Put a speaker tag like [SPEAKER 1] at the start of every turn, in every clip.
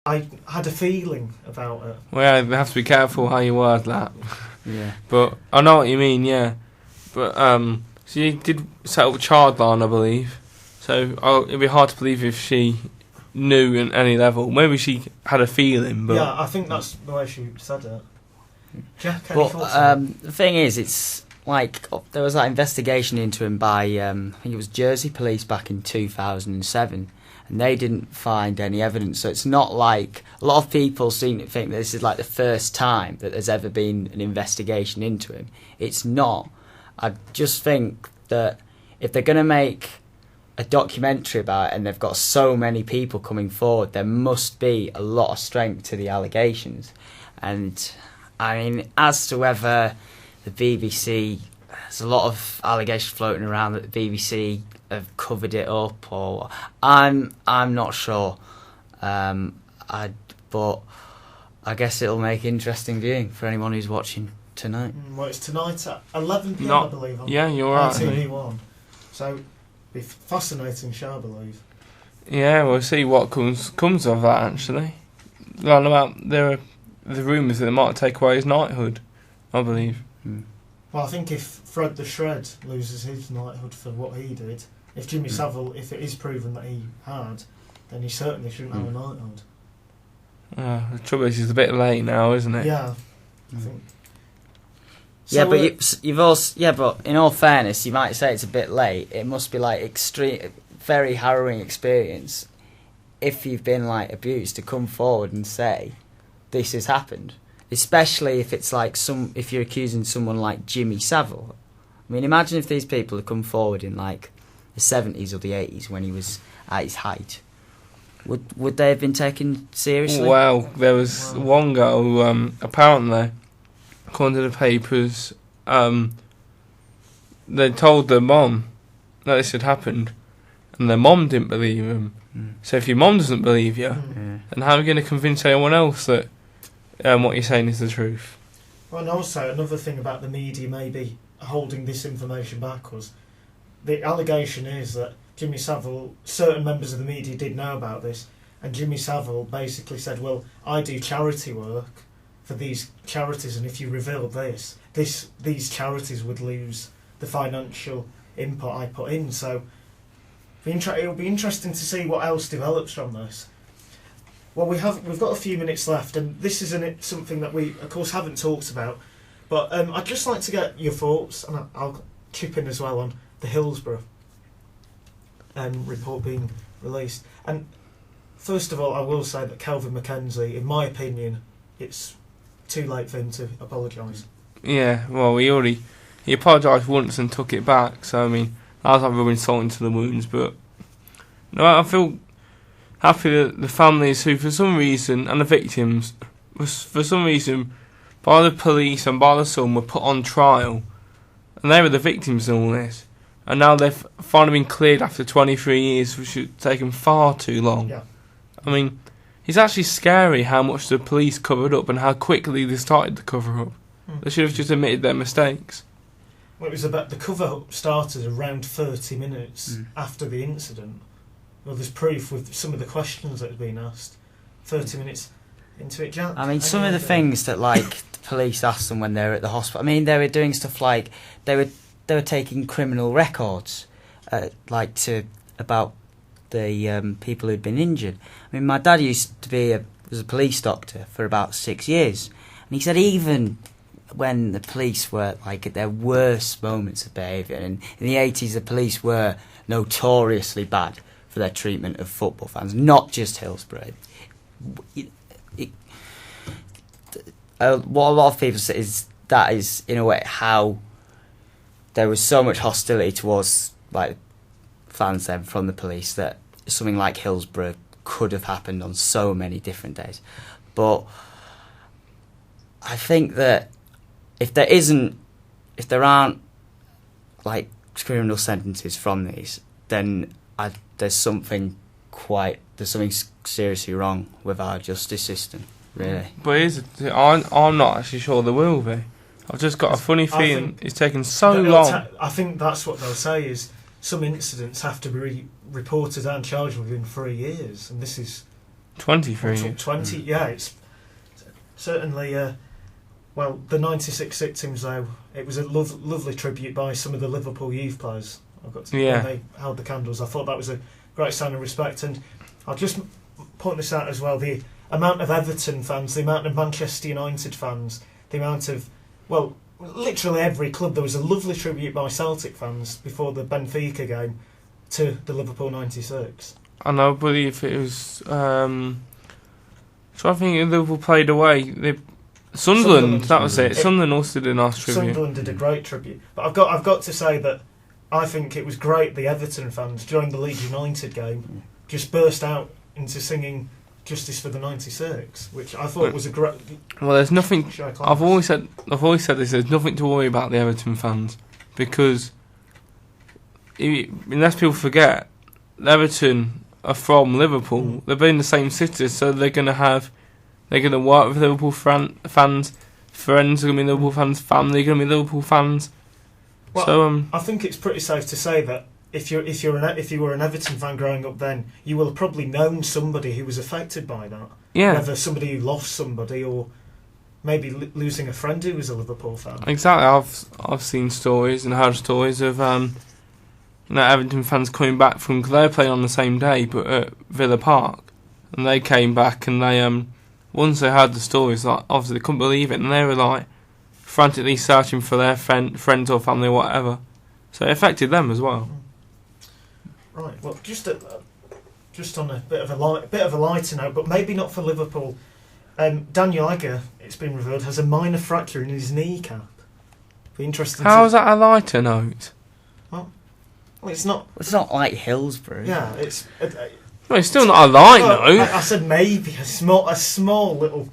[SPEAKER 1] I had a feeling about it.
[SPEAKER 2] Well, you have to be careful how you word that.
[SPEAKER 3] Yeah.
[SPEAKER 2] But I know what you mean, yeah. But, so you did set up Childline, I believe. So it'd be hard to believe if she knew at any level. Maybe she had a feeling, but...
[SPEAKER 1] Yeah, I think that's the way she said it. Jack, any thoughts on
[SPEAKER 3] But the thing is, it's like there was that investigation into him by I think it was Jersey Police back in 2007, and they didn't find any evidence. So it's not like a lot of people seem to think that this is like the first time that there's ever been an investigation into him. It's not. I just think that if they're going to make a documentary about it and they've got so many people coming forward, there must be a lot of strength to the allegations. And I mean, as to whether the BBC, there's a lot of allegations floating around that the BBC have covered it up, or I'm not sure. But I guess it'll make interesting viewing for anyone who's watching tonight.
[SPEAKER 1] Well, it's tonight at 11 p.m. I believe.
[SPEAKER 2] Yeah, you're right.
[SPEAKER 1] ITV1. So, be fascinating show, I believe.
[SPEAKER 2] Yeah, we'll see what comes of that, actually. Learn about the rumours that they might take away his knighthood, I believe.
[SPEAKER 1] Well, I think if Fred the Shred loses his knighthood for what he did, if Jimmy Savile, if it is proven that he had, then he certainly shouldn't have a knighthood.
[SPEAKER 2] The trouble is, it's a bit late now, isn't it?
[SPEAKER 1] Yeah, I think.
[SPEAKER 3] Yeah,
[SPEAKER 1] So,
[SPEAKER 3] but you've also but in all fairness, you might say it's a bit late. It must be like very harrowing experience if you've been like abused to come forward and say this has happened, especially if it's like if you're accusing someone like Jimmy Savile. I mean, imagine if these people had come forward in like the 70s or the 80s when he was at his height. Would they have been taken seriously?
[SPEAKER 2] Well, there was one girl who apparently, according to the papers, they told their mom that this had happened, and their mom didn't believe him. So if your mom doesn't believe you, then how are you going to convince anyone else that what you're saying is the truth?
[SPEAKER 1] Well, and also another thing about the media maybe holding this information back was the allegation is that Jimmy Savile, certain members of the media did know about this, and Jimmy Savile basically said, well, I do charity work for these charities, and if you reveal these charities would lose the financial input I put in. So it'll be interesting to see what else develops from this. Well, we've got a few minutes left, and this isn't something that we, of course, haven't talked about. But I'd just like to get your thoughts, and I'll chip in as well on the Hillsborough report being released. And first of all, I will say that Kelvin MacKenzie, in my opinion, it's too late for him to apologise. Yeah,
[SPEAKER 2] well, he apologised once and took it back. So I mean, that was like rubbing salt into the wounds. But no, I feel happy that the families who, for some reason, and the victims, for some reason, by the police and by the son, were put on trial, and they were the victims in all this. And now they've finally been cleared after 23 years, which has taken far too long.
[SPEAKER 1] Yeah.
[SPEAKER 2] I mean, it's actually scary how much the police covered up and how quickly they started to cover up. They should have just admitted their mistakes.
[SPEAKER 1] Well, it was about the cover-up started around 30 minutes after the incident. Well, there's proof with some of the questions that had been asked. 30 minutes into it, Jack.
[SPEAKER 3] I mean, some of the things that like the police asked them when they were at the hospital. I mean, they were doing stuff like they were taking criminal records, about the people who'd been injured. I mean, my dad used to was a police doctor for about 6 years, and he said even when the police were like at their worst moments of behaviour, and in the 80s the police were notoriously bad for their treatment of football fans, not just Hillsborough. What a lot of people say is that is in a way how there was so much hostility towards like fans then from the police that something like Hillsborough could have happened on so many different days. But I think that if there aren't like criminal sentences from these, then there's something seriously wrong with our justice system, really.
[SPEAKER 2] But I'm not actually sure there will be. I've just got a funny feeling it's taken so long.
[SPEAKER 1] I think that's what they'll say is some incidents have to be reported and charged within 3 years, and this is
[SPEAKER 2] 23.
[SPEAKER 1] 20, yeah, it's certainly. Well, the '96 victims, though, it was a lovely tribute by some of the Liverpool youth players. I've got to, when they held the candles. I thought that was a great sign of respect, and I'll just point this out as well: the amount of Everton fans, the amount of Manchester United fans, the amount of, well, literally every club. There was a lovely tribute by Celtic fans before the Benfica game to the Liverpool '96.
[SPEAKER 2] And I believe it was. So I think Liverpool played away. Sunderland, that was it. Sunderland also did a nice tribute.
[SPEAKER 1] Sunderland did a great tribute, but I've got to say that I think it was great. The Everton fans during the Leeds United game just burst out into singing "Justice for the '96," which I thought was a great.
[SPEAKER 2] Well, there's nothing. I've always said this. There's nothing to worry about the Everton fans because unless people forget, Everton are from Liverpool. They've been in the same city, so they're going to work with Liverpool fans. Friends are going to be Liverpool fans. Family are going to be Liverpool fans.
[SPEAKER 1] Well,
[SPEAKER 2] so
[SPEAKER 1] I think it's pretty safe to say that if you were an Everton fan growing up, then you will have probably known somebody who was affected by that.
[SPEAKER 2] Yeah.
[SPEAKER 1] Whether somebody who lost somebody or maybe losing a friend who was a Liverpool fan.
[SPEAKER 2] Exactly. I've seen stories and heard stories of Everton fans coming back from, because they were playing on the same day but at Villa Park, and they came back and they once they heard the stories, like, obviously they couldn't believe it, and they were like frantically searching for their friends or family or whatever. So it affected them as well.
[SPEAKER 1] Right. Well, just on a bit of a lighter note, but maybe not for Liverpool. Daniel Agger, it's been revealed, has a minor fracture in his kneecap. Be interesting.
[SPEAKER 2] How is that a lighter note?
[SPEAKER 1] Well, it's not.
[SPEAKER 3] It's not like Hillsborough.
[SPEAKER 1] Yeah, it's.
[SPEAKER 2] Well, it's still not a light note.
[SPEAKER 1] I said maybe a small little,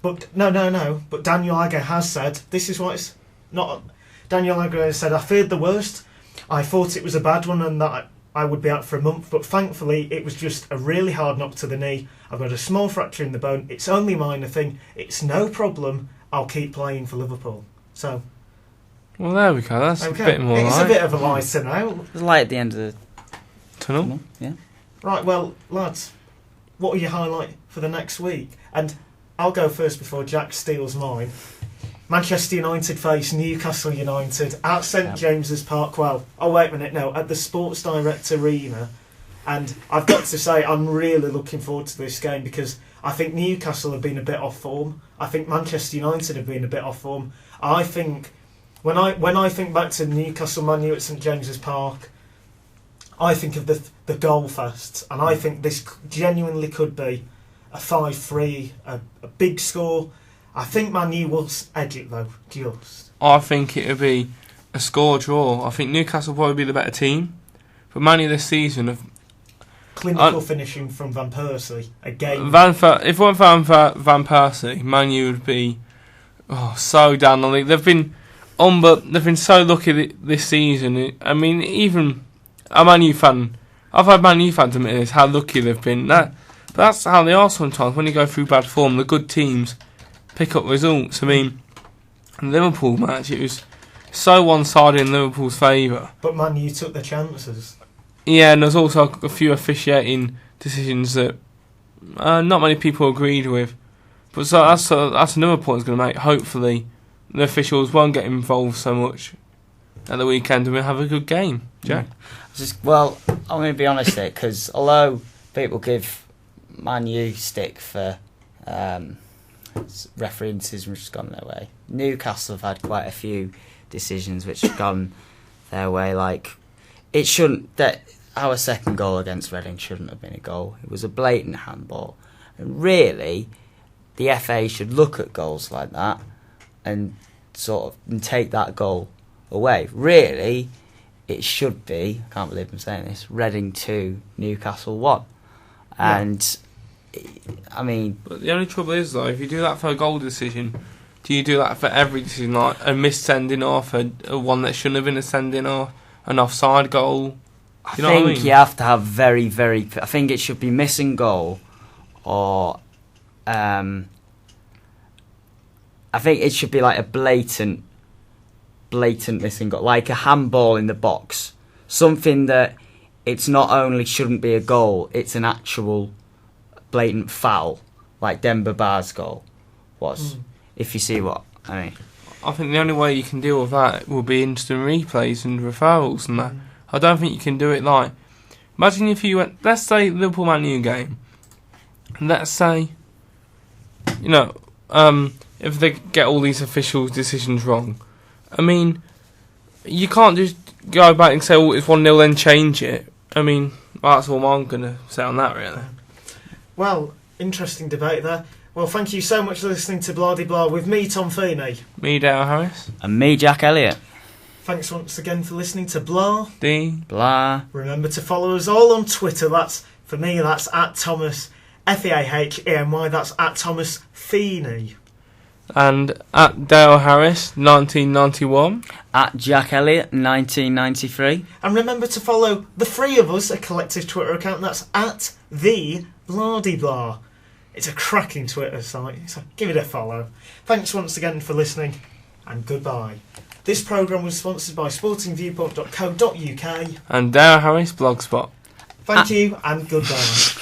[SPEAKER 1] but no. But Daniel Agger has said this is what it's not. Daniel Agger has said, "I feared the worst. I thought it was a bad one and that I would be out for a month, but thankfully it was just a really hard knock to the knee. I've got a small fracture in the bone. It's only a minor thing. It's no problem. I'll keep playing for Liverpool." So.
[SPEAKER 2] Well, there we go. That's okay. A bit more light.
[SPEAKER 1] It's a bit of a lighter now.
[SPEAKER 3] There's light at the end of the
[SPEAKER 2] tunnel.
[SPEAKER 3] Yeah.
[SPEAKER 1] Right, well, lads, what are your highlight for the next week? And I'll go first before Jack steals mine. Manchester United face Newcastle United at St James's Park. Well, oh wait a minute, no, at the Sports Direct Arena. And I've got to say, I'm really looking forward to this game because I think Newcastle have been a bit off form. I think Manchester United have been a bit off form. I think when I think back to Newcastle Man U at St James's Park, I think of the goal fests, and I think this genuinely could be a 5-3, a big score. I think Man U will edge it though, just.
[SPEAKER 2] I think it would be a score draw. I think Newcastle will probably be the better team, but Man U this season have
[SPEAKER 1] clinical finishing from Van Persie again.
[SPEAKER 2] If it weren't for Van Persie, Man U would be so down the league. They've been so lucky this season. I mean, even a Man U fan, I've had Man U fans admit this, how lucky they've been. But that's how they are sometimes. When you go through bad form, the good teams pick up results. I mean, in the Liverpool match, it was so one-sided in Liverpool's favour.
[SPEAKER 1] But Man U took their chances.
[SPEAKER 2] Yeah, and there's also a few officiating decisions that not many people agreed with. But so that's another point it's going to make. Hopefully, the officials won't get involved so much at the weekend and we'll have a good game. Jack?
[SPEAKER 3] Well, I'm going to be honest here, because although people give Man U stick for refereeing decisions which has gone their way, Newcastle have had quite a few decisions which have gone their way. Like, it shouldn't. Our second goal against Reading shouldn't have been a goal. It was a blatant handball. And really, the FA should look at goals like that and take that goal away. Really, it should be, I can't believe I'm saying this, Reading 2, Newcastle 1. And, I mean... But
[SPEAKER 2] the only trouble is, though, if you do that for a goal decision, do you do that for every decision? Like a missed sending off, a one that shouldn't have been a sending off, an offside goal?
[SPEAKER 3] I think you have to have very, very... I think it should be missing goal or... I think it should be like a blatant missing goal, like a handball in the box. Something that it's not only shouldn't be a goal, it's an actual blatant foul, like Demba Ba's goal was. If you see what I mean.
[SPEAKER 2] I think the only way you can deal with that will be instant replays and referrals and that. I don't think you can do it like... Imagine if you went... Let's say Liverpool Man U game. And let's say... You know... if they get all these official decisions wrong. I mean... You can't just go back and say, oh, it's 1-0 then change it. I mean... That's all I'm going to say on that, really.
[SPEAKER 1] Well, interesting debate there. Well, thank you so much for listening to Blah De Blah with me, Tom Feeney.
[SPEAKER 2] Me, Dale Harris.
[SPEAKER 3] And me, Jack Elliott.
[SPEAKER 1] Thanks once again for listening to Blah.
[SPEAKER 3] Blah.
[SPEAKER 1] Remember to follow us all on Twitter. That's, for me, that's at Thomas, F-E-A-H-E-N-Y. That's at Thomas Feeney.
[SPEAKER 2] And at Dale Harris, 1991.
[SPEAKER 3] At Jack Elliott, 1993.
[SPEAKER 1] And remember to follow the three of us, a collective Twitter account. That's at the Blah De Blah. It's a cracking Twitter site, so give it a follow. Thanks once again for listening, and goodbye. This programme was sponsored by sportingviewpoint.co.uk.
[SPEAKER 2] And Dale Harris Blogspot.
[SPEAKER 1] Thank you, and goodbye.